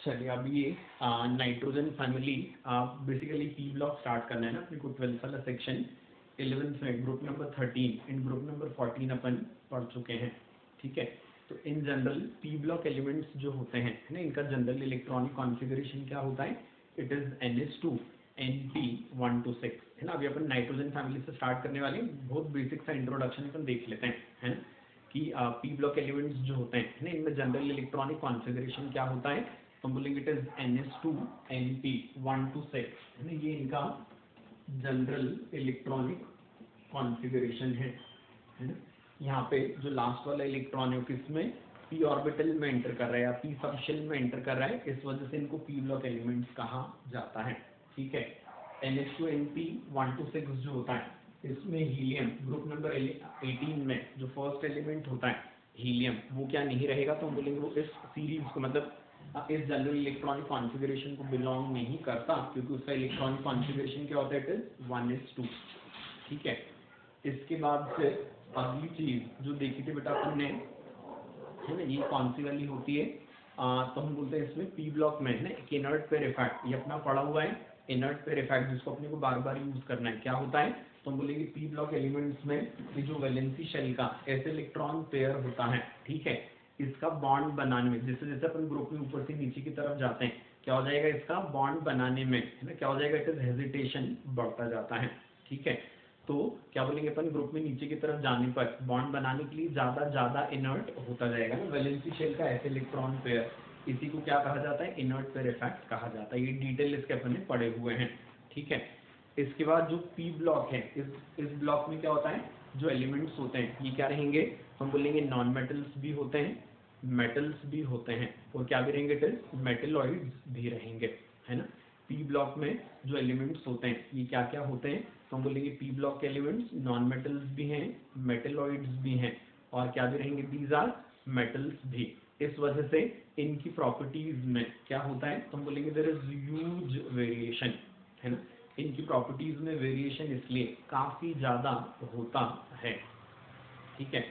चलिए अब ये nitrogen family basically P block start करना है ना अपने को 12th वाला सेक्शन 11th में ग्रुप नंबर 13 इन ग्रुप नंबर 14 अपन पढ़ चुके हैं। ठीक है, तो in general P block elements जो होते हैं ना, इनका जनरल इलेक्ट्रॉनिक कॉन्फ़िगरेशन क्या होता है? इट इज NH2 Np126 है ना। अभी अपन नाइट्रोजन फैमिली से स्टार्ट करने वाले हैं, बहुत बेसिक सा इंट्रोडक्शन अपन देख लेते हैं, है ना, कि पी ब्लॉक एलिमेंट्स जो होते हैं ना, इनमें जनरल इलेक्ट्रॉनिक कॉन्फ़िगरेशन क्या होता है? तो हम बोलेंगे इट इज NH2 Np126 है ना, ये इनका जनरल इलेक्ट्रॉनिक कॉन्फ़िगरेशन है ना। यहाँ पे जो लास्ट वाला इलेक्ट्रॉन है किसमें? पी ऑर्बिटल में एंटर कर रहा है या पी सब शेल में एंटर कर रहा है, इस वजह से इनको पी ब्लॉक एलिमेंट्स कहा जाता है। ठीक है, NH2 Np126 जो होता है इसमें हीलियम ग्रुप नंबर 18 में जो फर्स्ट एलिमेंट होता है हीलियम, वो क्या नहीं रहेगा, तो हम बोलेंगे वो इस सीरीज को मतलब इस जनरल इलेक्ट्रॉनिक कॉन्फ़िगरेशन को बिलोंग नहीं करता, क्योंकि उसका इलेक्ट्रॉनिक कॉन्फ़िगरेशन क्या होता है? It is 1s2। ठीक है, इसके बाद से अगली चीज जो देखी थी बेटा अपन ने, है ना, ये कौन सी वाली होती है? तो हम बोलते हैं इसमें पी ब्लॉक में है ना एक इनर्ट पेयर इफेक्ट, ये अपना पढ़ा हुआ है इनर्ट पेयर इफेक्ट, जिसको अपने को बार बार यूज करना है। क्या होता है? तो हम बोलेंगे पी ब्लॉक एलिमेंट्स में ये जो वैलेंसी शेल का एस इलेक्ट्रॉन पेयर होता है, ठीक है, इसका बॉन्ड बनाने में जैसे जैसे अपन ग्रुप में ऊपर से नीचे की तरफ जाते हैं, क्या हो जाएगा? इसका बॉन्ड बनाने में है ना क्या हो जाएगा? इट इज हेजिटेशन बढ़ता जाता है। ठीक है, तो क्या बोलेंगे अपन ग्रुप में नीचे की तरफ जाने पर बॉन्ड बनाने के लिए ज्यादा इनर्ट होता जाएगा ना वैलेंसी शेल का एस इलेक्ट्रॉन पेयर, इसी को क्या कहा जाता है? इनर्ट पेयर इफेक्ट कहा जाता है। ये डिटेल इसके अपन ने पढ़े हुए हैं। ठीक है, इसके बाद जो पी ब्लॉक है, इस ब्लॉक में क्या होता है? जो एलिमेंट्स होते हैं ये क्या रहेंगे? हम बोलेंगे नॉन मेटल्स भी होते हैं, मेटल्स भी होते हैं, और क्या भी रहेंगे? इट इज मेटलॉइड्स भी रहेंगे, है ना। पी ब्लॉक में जो एलिमेंट्स होते हैं ये क्या क्या होते हैं? तो हम बोलेंगे पी ब्लॉक के एलिमेंट्स नॉन मेटल्स भी हैं, मेटलॉइड्स भी हैं, और क्या भी रहेंगे? दीज आर मेटल्स भी। इस वजह से इनकी प्रॉपर्टीज में क्या होता है? तो हम बोलेंगे देयर इज ह्यूज वेरिएशन, है ना। इनकी प्रॉपर्टीज में वेरिएशन इसलिए काफी ज्यादा होता है। ठीक है,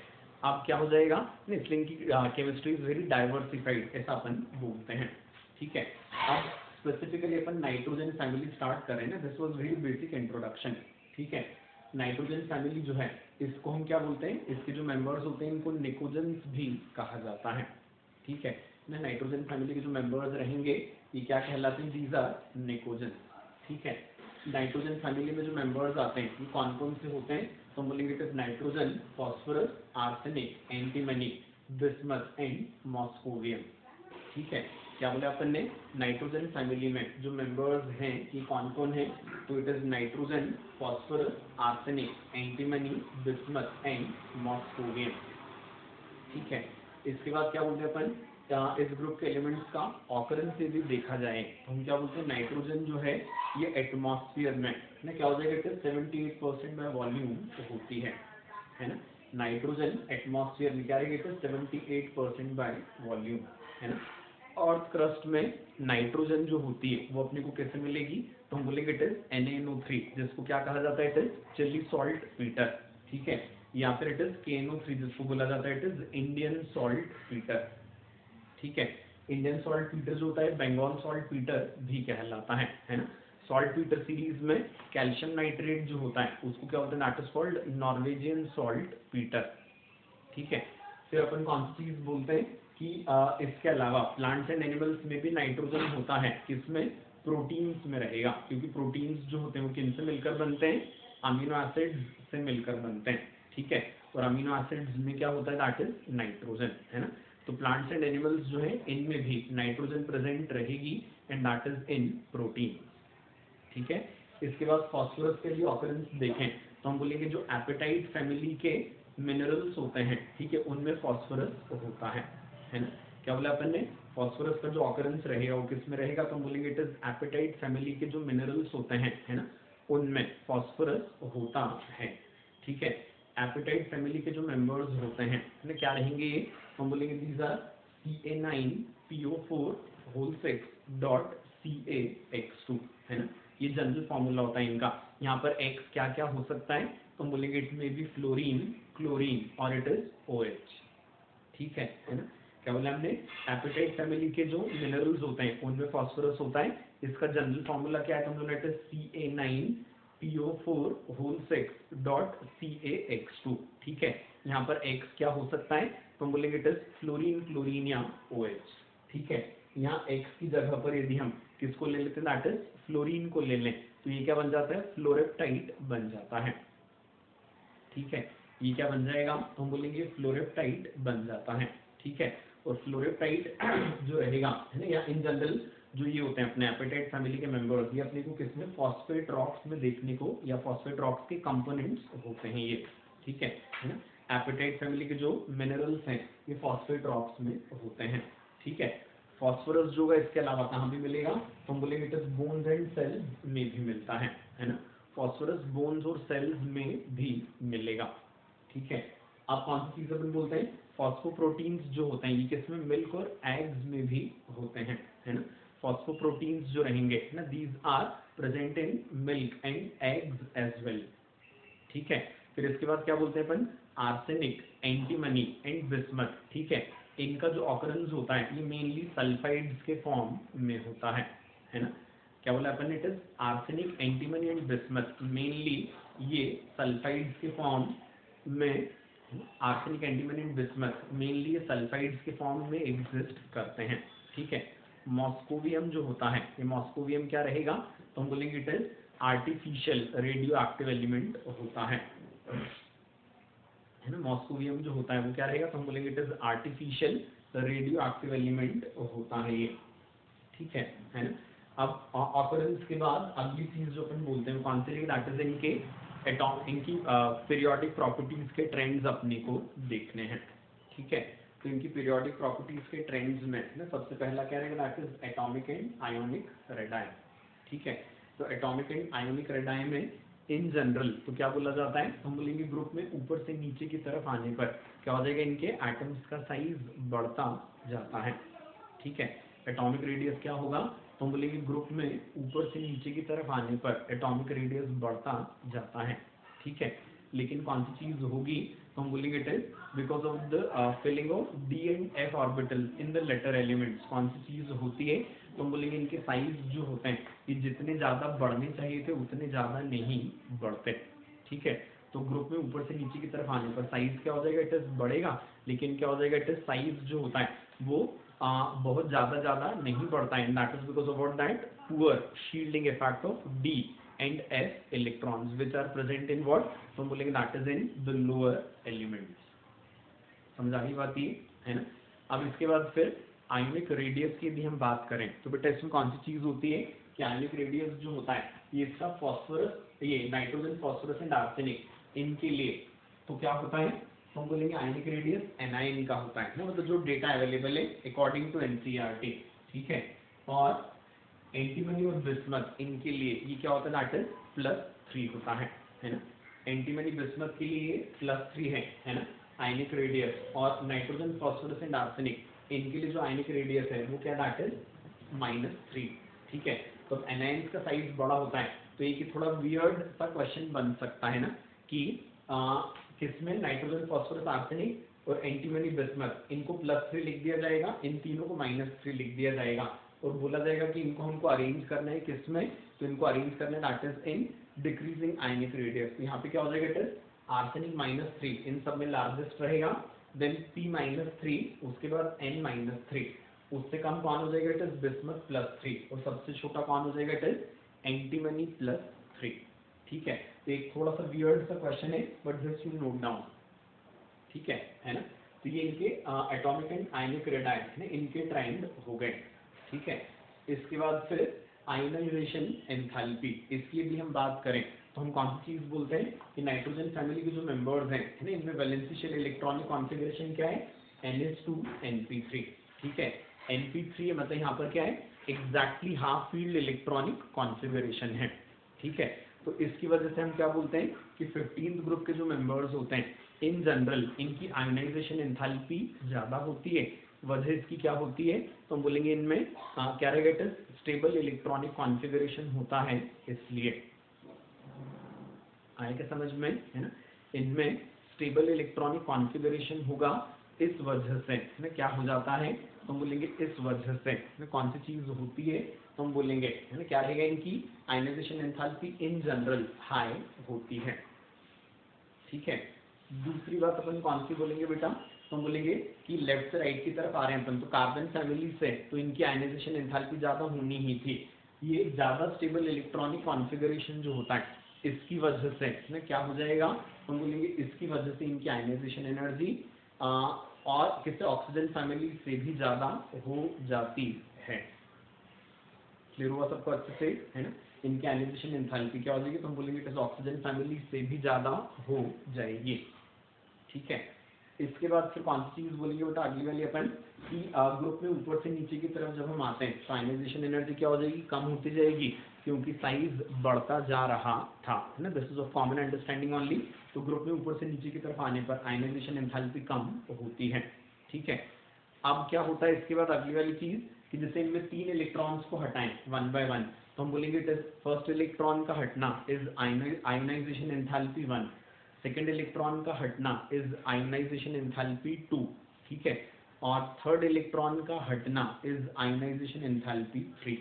अब क्या हो जाएगा? इसलिए इनकी केमिस्ट्री इज वेरी डाइवर्सिफाइड, ऐसा अपन बोलते हैं। ठीक है, अब स्पेसिफिकली अपन नाइट्रोजन फैमिली स्टार्ट कर रहे हैं ना, this was very basic introduction. ठीक है, नाइट्रोजन फैमिली जो है इसको हम क्या बोलते हैं? इसके जो मेंबर्स होते हैं इनको निकोजेंस भी कहा जाता है। ठीक है ना, नाइट्रोजन फैमिली के जो मेंबर्स रहेंगे ये क्या कहलाते हैं? These are pnictogens. ठीक है, नाइट्रोजन फैमिली में जो मेंबर्स आते हैं ये कौन कौन से होते हैं? तो हम बोलेंगे it is nitrogen, phosphorus, arsenic, antimony, bismuth and moscovium. ठीक है, क्या बोले अपन ने? नाइट्रोजन फैमिली में जो मेंबर्स हैं ये कौन कौन है? तो it is nitrogen, phosphorus, arsenic, antimony, bismuth and moscovium. ठीक है, इसके बाद क्या बोलते हैं अपन? इस ग्रुप के एलिमेंट्स का ऑकरेंस से भी देखा जाए तो हम क्या बोलते हैं? नाइट्रोजन जो है ये एटमॉस्फेयर में ना क्या हो जाएगा? 78% बाय वॉल्यूम होती है ना। नाइट्रोजन एटमॉस्फेयर में क्या रहेगा? 78% बाय वॉल्यूम, है ना। और क्रस्ट में नाइट्रोजन जो होती है वो अपने को कैसे मिलेगी? तो हम बोलेंगे इट इज NaNO3, जिसको क्या कहा जाता है? It is Chile saltpetre. ठीक है, या फिर इट इज KNO3, जिसको बोला जाता है it is Indian salt Peter. ठीक है, इंडियन सॉल्ट पीटर जो होता है बंगाल सॉल्ट पीटर भी कहलाता है ना। सॉल्ट पीटर सीरीज में कैल्शियम नाइट्रेट जो होता है उसको क्या बोलते हैं? That is called Norwegian salt Peter. ठीक है, फिर अपन कौन सी चीज बोलते हैं कि इसके अलावा प्लांट्स एंड एनिमल्स में भी नाइट्रोजन होता है, किसमें? प्रोटीन्स में रहेगा, क्योंकि प्रोटीन्स जो होते हैं वो किनसे मिलकर बनते हैं? अमीनो एसिड्स से मिलकर बनते हैं। ठीक है, और अमीनो एसिड्स में क्या होता है? दैट इज नाइट्रोजन, है ना। तो प्लांट्स एंड एनिमल्स जो है इनमें भी नाइट्रोजन प्रेजेंट रहेगी and that is in protein. ठीक है, इसके बाद फॉस्फोरस के लिए ऑकरेंस देखें तो हम बोलेंगे जो एपेटाइट फैमिली के मिनरल्स होते हैं, ठीक है, उनमें फॉस्फोरस होता है ना। क्या बोला अपन ने? फॉस्फोरस का जो ऑकरेंस रहेगा वो किस में रहेगा? तो हम बोलेंगे इट इज एपेटाइट फैमिली के जो मिनरल्स होते हैं, है ना, उनमें फॉस्फोरस होता है। ठीक है, एपेटाइट फैमिली के जो मेंबर्स होते हैं ना क्या रहेंगे ये? हम बोलेंगे these are Ca9PO4 whole 6 dot CaX2, है ना। ये जनरल फॉर्मूला होता है इनका। यहाँ पर X क्या क्या हो सकता है? तो हम बोलेंगे इट में भी फ्लोरीन, क्लोरीन और इट इज OH। ठीक है ना। क्या बोला हमने, एपेटाइट फैमिली के जो मिनरल्स होते हैं उनमें फॉस्फोरस होता है। इसका जनरल फॉर्मूला क्या है, तो हम लोग लेते हैं Ca9PO4 6.CaX2। ठीक है, यहाँ पर X क्या हो सकता है, तो हम बोलेंगे इट इज फ्लोरीन, क्लोरीन या OH। ठीक है, यहाँ X की जगह पर यदि हम किसको ले लेते हैं, दैट इज फ्लोरीन को ले लें, तो ये क्या बन जाता है, फ्लोरेप्टाइट बन जाता है। ठीक है, ये क्या बन जाएगा, तो हम बोलेंगे फ्लोरेप्टाइट बन जाता है। ठीक है, और फ्लोरेप्टाइट जो रहेगा है ना, या इन जनरल जो ये होते हैं अपने एपेटाइट फैमिली के मेंबर्स, ये अपने को किसमें, फॉस्फेट रॉक्स में देखने को, या फॉस्फेट रॉक्स के कंपोनेंट्स होते हैं ये। ठीक है ना, एपेटाइट फैमिली के जो मिनरल्स हैं ये फॉस्फेट रॉक्स में होते हैं। ठीक है, फॉस्फोरस जो है इसके अलावा कहाँ भी मिलेगा, तो हम बोलेंगे it is bones and cells में भी मिलता है ना, फॉस्फोरस बोन्स और सेल्स में भी मिलेगा। ठीक है, अब कौन सी चीज अपन बोलते हैं, फॉस्फोप्रोटीन्स जो होते हैं ये किसमें, मिल्क और एग्स में भी होते हैं, है ना। फॉस्फोप्रोटीन्स जो रहेंगे ना, these are present in milk and eggs as well. ठीक है, फिर इसके बाद क्या बोलते हैं अपन, आर्सेनिक, एंटीमनी एंड बिस्मथ। ठीक है, इनका जो ऑकरेंस होता है ये मेनली सल्फाइड्स के फॉर्म में होता है ना। क्या बोला अपन, it is arsenic, antimony and bismuth, mainly ये सल्फाइड्स के फॉर्म में, arsenic, antimony and bismuth mainly ये सल्फाइड्स के फॉर्म में एग्जिस्ट करते हैं। ठीक है, मॉस्कोवियम जो होता है, ये मॉस्कोवियम क्या रहेगा, तो हम बोलेंगे it is artificial radio active element होता है ना। मॉस्कोवियम जो होता है वो क्या रहेगा, तो हम बोलेंगे it is artificial radio active element होता है ये। ठीक है ना। अब ऑकरेंस के बाद अगली चीज जो अपन बोलते हैं कौन सी रहेगी, दैट इज इनके इनकी पीरियोडिक प्रॉपर्टीज के ट्रेंड्स अपने को देखने हैं। ठीक है, तो इनकी पीरियोडिक प्रॉपर्टीज के ट्रेंड्स में ना सबसे पहला क्या रहेगा, that is atomic and ionic radii. ठीक है, तो एटॉमिक एंड आयोनिक रेडाई में इन जनरल तो क्या बोला जाता है, हम बोलेंगे ग्रुप में ऊपर से नीचे की तरफ आने पर क्या हो जाएगा, इनके एटम्स का साइज बढ़ता जाता है। ठीक है, एटॉमिक रेडियस क्या होगा, तो हम बोलेंगे ग्रुप में ऊपर से नीचे की तरफ आने पर एटॉमिक रेडियस बढ़ता जाता है। ठीक है, लेकिन कौन सी चीज होगी, तो हम बोलेंगे it is because of the filling of D and F orbital in the later elements. कौन सी चीज होती है, तो हम बोलेंगे इनके साइज जो होते हैं ये जितने ज्यादा बढ़ने चाहिए थे उतने ज्यादा नहीं बढ़ते। ठीक है, तो ग्रुप में ऊपर से नीचे की तरफ आने पर साइज क्या हो जाएगा, इट इज बढ़ेगा, लेकिन क्या हो जाएगा, इट इज साइज जो होता है वो बहुत ज्यादा नहीं बढ़ता है, that is because of that poor shielding effect of D and F electrons which are present in what, तो हम बोलेंगे that is in the lower elements. समझ आ गई बात ये, है ना। अब इसके बाद फिर आयोनिक रेडियस की भी हम बात करें तो बेटा इसमें कौन सी चीज होती है कि आयोनिक रेडियस जो होता है ये इसका फॉस्फोरस, ये नाइट्रोजन, फॉस्फोरस एंड आर्सेनिक इनके लिए तो क्या होता है, तो हम बोलेंगे आयोनिक रेडियस एनआईएन का होता है ना, मतलब जो डेटा अवेलेबल है अकॉर्डिंग टू एनसीईआरटी। ठीक है, और एंटीमनी और बिस्मथ इनके लिए ये क्या होता है, दैट इज +3 होता है ना। एंटीमनी बिस्मथ के लिए +3 है ना आयनिक रेडियस, और नाइट्रोजन, फॉस्फोरस एंड आर्सेनिक इनके लिए जो आयनिक रेडियस है वो क्या, दैट इज -3। ठीक है, तो एनायंस का साइज बड़ा होता है तो ये कि थोड़ा वियर्ड सा क्वेश्चन बन सकता है ना कि किसमें नाइट्रोजन, फॉस्फोरस, आर्सेनिक और एंटीमनी बिस्मथ इनको +3 लिख दिया जाएगा, इन तीनों को -3 लिख दिया जाएगा और बोला जाएगा कि इनको हमको अरेंज करना है किसमें, तो इनको अरेंज करना है that is in decreasing ionic radius. यहाँ पे क्या हो जाएगा, इट इज आर्सेनिक -3 इन सब में लार्जेस्ट रहेगा, देन P -3, उसके बाद N -3, उससे कम कौन हो जाएगा, इट इज बिस्मथ +3, और सबसे छोटा कौन हो जाएगा, इट इज एंटीमनी +3। ठीक है, तो एक थोड़ा सा वियर्ड सा क्वेश्चन है but this you note down. ठीक है ना, तो ये इनके एटॉमिक एंड आयनिक रेडाई है इनके ट्रेंड हो गए। ठीक है, इसके बाद फिर आयोनाइजेशन एंथैल्पी, इसकी भी हम बात करें तो हम कौन सी चीज बोलते हैं कि नाइट्रोजन फैमिली के जो मेंबर्स हैं है ना, इनमें वैलेंसी शेल इलेक्ट्रॉनिक कॉन्फ़िगरेशन क्या है, NH2 NP3। ठीक है, NP3 मतलब यहाँ पर क्या है, exactly half field electronic configuration है। ठीक है, तो इसकी वजह से हम क्या बोलते हैं कि 15th ग्रुप के जो मेंबर्स होते हैं इन जनरल इनकी आयोनाइजेशन एंथैल्पी ज्यादा होती है। वजह इसकी क्या होती है, तो हम बोलेंगे इनमें क्या रहेगा, स्टेबल इलेक्ट्रॉनिक कॉन्फ़िगरेशन होता है, इसलिए आए क्या समझ में, है ना, इनमें स्टेबल इलेक्ट्रॉनिक कॉन्फ़िगरेशन होगा इस वजह से ना क्या हो जाता है, तो हम बोलेंगे इस वजह से ना कौन सी चीज होती है, तो हम बोलेंगे है ना क्या रहेगा, इनकी ionisation enthalpy in general high होती है। ठीक है, दूसरी बात अपन कौन सी बोलेंगे बेटा, तो हम बोलेंगे कि लेफ्ट से राइट की तरफ आ रहे हैं अपन, तो कार्बन फैमिली से तो इनकी आयनाइजेशन एंथैल्पी ज्यादा होनी ही थी। ये ज्यादा स्टेबल इलेक्ट्रॉनिक कॉन्फ़िगरेशन जो होता है इसकी वजह से ना क्या हो जाएगा, तो हम बोलेंगे इसकी वजह से इनकी आयनाइजेशन एनर्जी और किसी ऑक्सीजन फैमिली से भी ज्यादा हो जाती है। क्लियर हुआ सबको अच्छे से, है ना। इनकी आयनाइजेशन एंथैल्पी क्या हो जाएगी, तो हम बोलेंगे इट इज ऑक्सीजन फैमिली से भी ज्यादा हो जाएगी। ठीक है, इसके बाद फिर कौन सी चीज बोलेंगे बेटा अगली वाली अपन कि ग्रुप में ऊपर से नीचे की तरफ जब हम आते हैं तो आयनाइजेशन एनर्जी क्या हो जाएगी, कम होती जाएगी क्योंकि साइज बढ़ता जा रहा था, है ना। This is of common understanding only. तो ग्रुप में ऊपर से नीचे की तरफ आने पर आयनाइजेशन एंथैल्पी कम होती है। ठीक है, अब क्या होता है इसके बाद अगली वाली चीज कि जैसे इनमें 3 इलेक्ट्रॉन्स को हटाएं वन बाय वन, तो हम बोलेंगे फर्स्ट इलेक्ट्रॉन का हटना is ionisation enthalpy 1, second electron का हटना इज आयनाइजेशन एंथैल्पी 2, ठीक है, और थर्ड इलेक्ट्रॉन का हटना इज आयनाइजेशन एंथैल्पी 3।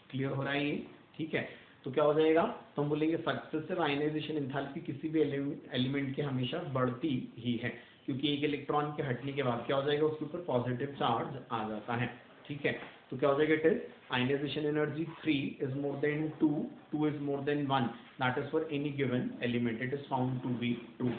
क्लियर हो रहा है ये, ठीक है। तो क्या हो जाएगा, तो हम बोलेंगे सक्सेसिव आयनाइजेशन एंथैल्पी किसी भी एलिमेंट की हमेशा बढ़ती ही है, क्योंकि एक इलेक्ट्रॉन के हटने के बाद क्या हो जाएगा, उसके ऊपर पॉजिटिव चार्ज आ जाता है। ठीक है, तो क्या हो जाएगा, it is ionisation energy 3 is more than 2, 2 is more than 1, that is for any given element, it is found to be true.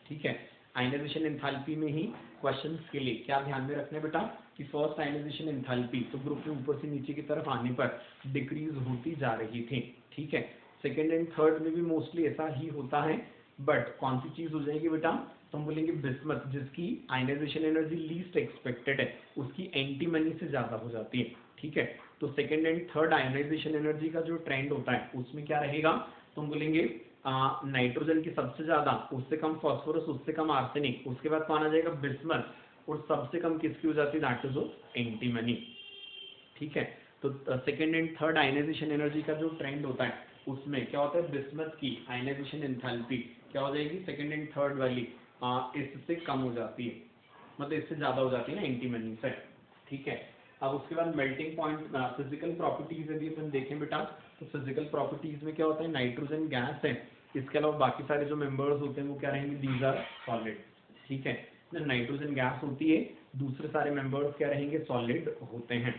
ठीक है, आयनाइजेशन एंथैल्पी में ही क्वेश्चंस के लिए क्या ध्यान में रखना है बेटा कि फर्स्ट आयनाइजेशन एंथैल्पी तो ग्रुप में ऊपर से नीचे की तरफ आने पर डिक्रीज होती जा रही थी। ठीक है, सेकंड एंड थर्ड में भी मोस्टली ऐसा ही होता है, बट कौन सी चीज हो जाएगी बेटा, तो हम बोलेंगे बिस्मथ, जिसकी आयनाइजेशन एनर्जी लीस्ट एक्सपेक्टेड है उसकी एंटीमनी से ज्यादा हो जाती है। ठीक है, तो second and third ionisation energy का जो ट्रेंड होता है उसमें क्या रहेगा, तो हम बोलेंगे नाइट्रोजन की सबसे ज्यादा, उससे कम फास्फोरस, उससे कम आर्सेनिक, उसके बाद कौन आ जाएगा, बिस्मथ, और सबसे कम किसकी हो जाती है, दैट इज एंटीमनी। ठीक है, तो second and third ionisation energy का जो ट्रेंड होता है उसमें क्या होता है, बिस्मथ की आयनाइजेशन एंथैल्पी क्या हो जाएगी, सेकंड एंड थर्ड वाली इससे कम हो जाती है, मतलब इससे ज्यादा हो जाती है ना एंटीमनी से। ठीक है, अब उसके बाद मेल्टिंग पॉइंट, फिजिकल प्रॉपर्टीज यदि अपन देखें बेटा, तो फिजिकल प्रॉपर्टीज में क्या होता है, नाइट्रोजन गैस है, इसके अलावा बाकी सारे जो मेंबर्स होते हैं वो क्या रहेंगे, दीज आर सॉलिड। ठीक है, नाइट्रोजन गैस होती है, दूसरे सारे मेंबर्स क्या रहेंगे, सॉलिड होते हैं।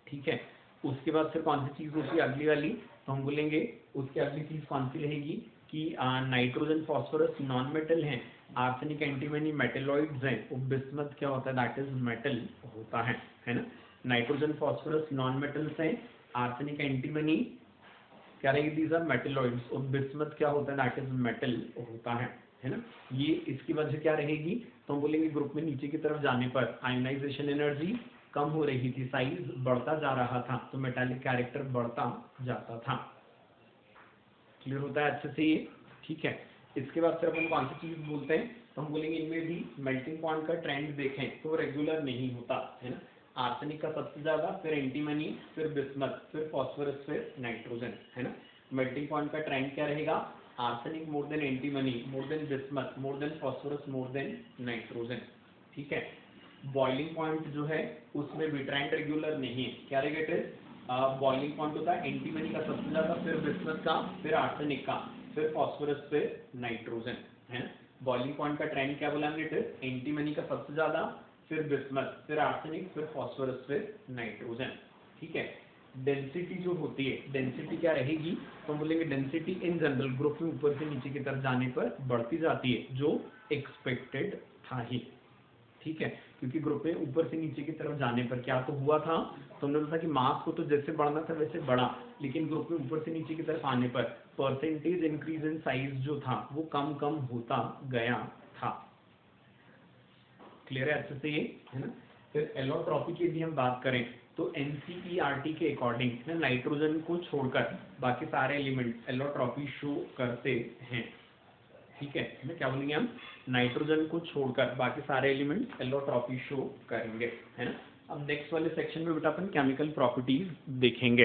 ठीक है, उसके बाद फिर कौन सी चीज होती है अगली वाली, तो हम बोलेंगे उसकी अगली चीज कौन सी रहेगी कि नाइट्रोजन फॉस्फोरस नॉन मेटल है, आर्सेनिक एंटीमनी मेटेलॉइड्स हैं, और बिस्मथ क्या होता है, दैट इज मेटल होता है ना। नाइट्रोजन फॉस्फोरस नॉन मेटल्स हैं, आर्सेनिक एंटीमनी क्या रहेगी, दीज आर मेटेलॉइड्स, और बिस्मथ क्या होता है, दैट इज मेटल होता है ना। ये इसकी वजह क्या रहेगी, तो हम बोलेंगे ग्रुप में नीचे की तरफ जाने पर आयनाइजेशन एनर्जी कम हो रही थी, साइज बढ़ता जा रहा था, तो मेटालिक कैरेक्टर बढ़ता जाता था। क्लियर होता है अच्छे से ये, ठीक है। इसके बाद फिर अपन कौन सी चीज बोलते हैं, तो हम बोलेंगे इनमें भी मेल्टिंग पॉइंट का ट्रेंड देखें तो रेगुलर नहीं होता है ना। आर्सेनिक का सबसे ज्यादा, फिर एंटीमनी, फिर बिस्मथ, फिर फॉस्फोरस, फिर नाइट्रोजन, है ना। मेल्टिंग पॉइंट का ट्रेंड क्या रहेगा, arsenic more than antimony, more than bismuth, more than phosphorus, more than nitrogen. ठीक है, बॉइलिंग पॉइंट जो है उसमें भी ट्रेंड रेगुलर नहीं है, क्या रहेगा, इट इज बॉइलिंग पॉइंट होता है एंटीमनी का सबसे ज्यादा, फिर बिस्मथ का, फिर आर्सेनिक का, फिर फॉस्फोरस, फिर नाइट्रोजन, है। बॉइलिंग पॉइंट का ट्रेंड क्या बोला हमने, इट इज एंटीमनी का सबसे ज्यादा, फिर बिस्मथ, फिर आर्सेनिक, फिर फॉस्फोरस, फिर नाइट्रोजन। ठीक है, डेंसिटी जो होती है, डेंसिटी क्या रहेगी, तो हम बोलेंगे डेंसिटी इन जनरल ग्रुप में ऊपर से नीचे की तरफ जाने पर बढ़ती जाती है, जो एक्सपेक्टेड था ही। ठीक है, क्योंकि ग्रुप में ऊपर से नीचे की तरफ जाने पर क्या तो हुआ था, तो हमने बोला था कि मास को तो जैसे बढ़ना था वैसे बढ़ा, लेकिन ग्रुप में ऊपर से नीचे की तरफ आने पर परसेंटेज इंक्रीज इन साइज जो था वो कम कम होता गया था। क्लियर है अच्छे से ये, है ना। फिर एलोट्रॉपी की यदि हम बात करें तो एनसीईआरटी के अकॉर्डिंग नाइट्रोजन को छोड़कर बाकी सारे एलिमेंट एलोट्रॉपी शो करते हैं। ठीक है, क्या बोलेंगे हम, नाइट्रोजन को छोड़कर बाकी सारे एलिमेंट एलोट्रॉपी शो करेंगे, है ना। अब नेक्स्ट वाले सेक्शन में बेटा अपन केमिकल प्रॉपर्टीज देखेंगे।